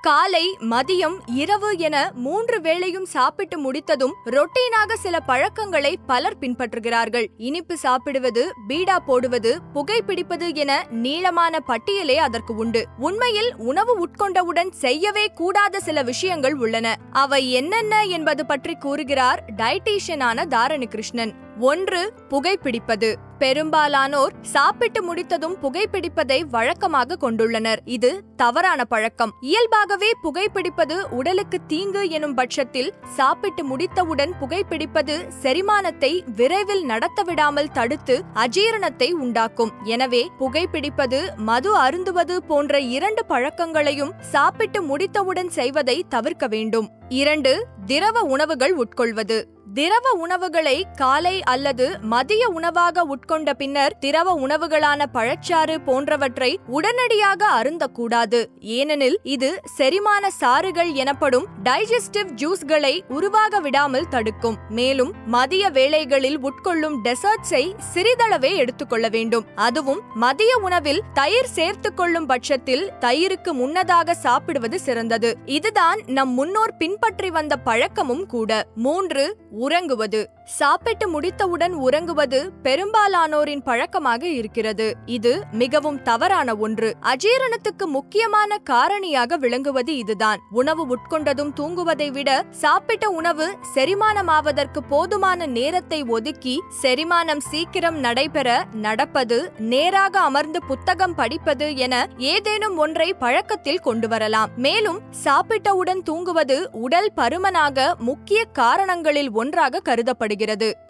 காலை, மதியம், இரவு என 3 வேளையும் சாப்பிட்டு முடித்ததும் ரொட்டீனாக சில பழக்கங்களை பலர் பின்பற்றுகிறார்கள். இனிப்பு சாப்பிடுவது, பீடா போடுவது, புகைப்பிடிப்பது என நீளமான பட்டியலே அதற்கு உண்டு. உண்மையில் உணவு உட்கொண்டவுடன் செய்யவே கூடாத சில விஷயங்கள் உள்ளன. அவை என்னென்ன என்பது பற்றி கூறுகிறார் டயட்டீஷியனான தாரணி கிருஷ்ணன். 1. புகைப்பிடிப்பது. பெரும்பாலானோர் சாப்பிட்டு முடித்ததும் புகைப்பிடிப்பதை வழக்கமாக கொண்டுள்ளனர். இது தவறான பழக்கம். இயல்பாகவே புகைப்பிடிப்பது உடலுக்கு தீங்கு எனும் பட்சத்தில் சாப்பிட்டு முடித்தவுடன் புகைப்பிடிப்பது செரிமானத்தை விரைவில் நடத்தவிடாமல் தடுத்து அஜீரணத்தை உண்டாக்கும். எனவே புகைப்பிடிப்பது, மது அருந்துவது போன்ற 2 பழக்கங்களையும் சாப்பிட்டு முடித்தவுடன் செய்வதை தவிர்க்க வேண்டும். 2. திரவ உணவுகள் உட்கொள்வது. திரவ உணவுகளை காலை அல்லது மதிய உணவாக உட்கொண்ட பின்னர் திரவ உணவுகளான பழச்சாறு போன்றவற்றை உடனடியாக அருந்தக்கூடாது. ஏனெனில் இது செரிமான சாறுகள் எனப்படும் டைஜஸ்டிவ் ஜூஸ்களை உருவாக விடாமல் தடுக்கும். மேலும் மதிய வேளைகளில் உட்கொள்ளும் டெசர்ட்ஸை சிறிதளவே எடுத்துக்கொள்ள வேண்டும். அதுவும் மதிய உணவில் தயிர் சேர்த்துக் கொள்ளும் பட்சத்தில் தயிருக்கு முன்னதாக சாப்பிடுவது சிறந்தது. இதுதான் நம் முன்னோர் பின்பற்றி வந்த பழக்கமும் கூட. 3. உறங்குவது. சாப்பிட்டு முடித்தவுடன் உறங்குவது பெரும்பாலானோரின் பழக்கமாக இருக்கிறது. இது மிகவும் தவறான ஒன்று. அஜீரணத்துக்கு முக்கியமான காரணியாக விளங்குவது இதுதான். உணவு உட்கொண்டதும் தூங்குவதை விட சாப்பிட்ட உணவு செரிமானமாவதற்கு போதுமான நேரத்தை ஒதுக்கி செரிமானம் சீக்கிரம் நடைபெற நடப்பது, நேராக அமர்ந்து புத்தகம் படிப்பது என ஏதேனும் ஒன்றை பழக்கத்தில் கொண்டு வரலாம். மேலும் சாப்பிட்டவுடன் தூங்குவது உடல் பருமனாக முக்கிய காரணங்களில் ஒன்றாக கருதப்படுகிறது.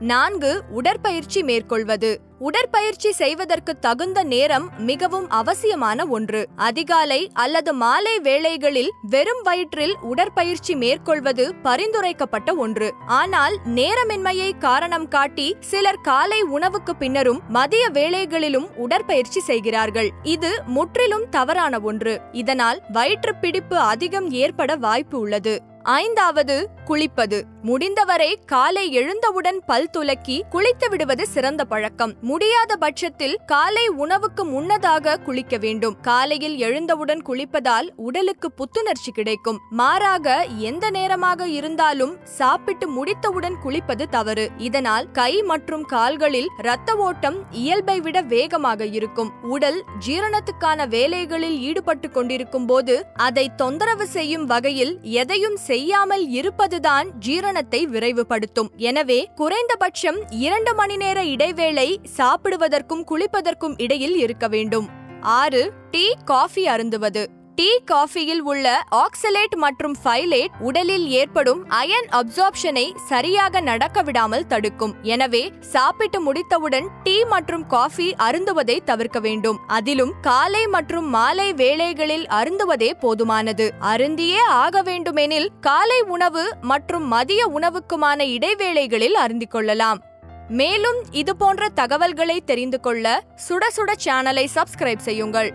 4. உடற்பயிற்சி மேற்கொள்வது. உடற்பயிற்சி செய்வதற்கு தகுந்த நேரம் மிகவும் அவசியமான ஒன்று. அதிகாலை அல்லது மாலை வேளைகளில் வெறும் வயிற்றில் உடற்பயிற்சி மேற்கொள்வது பரிந்துரைக்கப்பட்ட ஒன்று. ஆனால் நேரமின்மையை காரணம் காட்டி சிலர் காலை உணவுக்கு பின்னரும் மதிய வேளைகளிலும் உடற்பயிற்சி செய்கிறார்கள். இது முற்றிலும் தவறான ஒன்று. இதனால் வயிற்றுப்பிடிப்பு அதிகம் ஏற்பட வாய்ப்பு உள்ளது. 5. குளிப்பது. முடிந்தவரை காலை எழுந்தவுடன் பல் துலக்கி குளித்து விடுவது சிறந்த பழக்கம். முடியாத பட்சத்தில் காலை உணவுக்கு முன்னதாக குளிக்க வேண்டும். காலையில் எழுந்தவுடன் குளிப்பதால் உடலுக்கு புத்துணர்ச்சி கிடைக்கும். மாறாக எந்த நேரமாக இருந்தாலும் சாப்பிட்டு முடித்தவுடன் குளிப்பது தவறு. இதனால் கை மற்றும் கால்களில் இரத்த ஓட்டம் இயல்பை விட வேகமாக இருக்கும். உடல் ஜீரணத்துக்கான வேலைகளில் ஈடுபட்டு கொண்டிருக்கும் போது அதை தொந்தரவு செய்யும் வகையில் எதையும் செய்யாமல் இருப்பதுதான் ஜீரணத்தை விரைவுபடுத்தும். எனவே குறைந்தபட்சம் 2 மணி நேர இடைவேளை சாப்பிடுவதற்கும் குளிப்பதற்கும் இடையில் இருக்க வேண்டும். 6. டீ, காஃபி அருந்துவது. டீ, காஃபியில் உள்ள ஆக்சலேட் மற்றும் ஃபைலேட் உடலில் ஏற்படும் அயன் அப்சார்ப்ஷனை சரியாக நடக்க விடாமல் தடுக்கும். எனவே சாப்பிட்டு முடித்தவுடன் டீ மற்றும் காஃபி அருந்துவதை தவிர்க்க வேண்டும். அதிலும் காலை மற்றும் மாலை வேளைகளில் அருந்துவதே போதுமானது. அருந்தியே ஆக வேண்டுமெனில் காலை உணவு மற்றும் மதிய உணவுக்குமான இடைவேளைகளில் அருந்திக் கொள்ளலாம். மேலும் இது போன்ற தகவல்களை தெரிந்து கொள்ள சுட சுட சேனலை சப்ஸ்கிரைப் செய்யுங்கள்.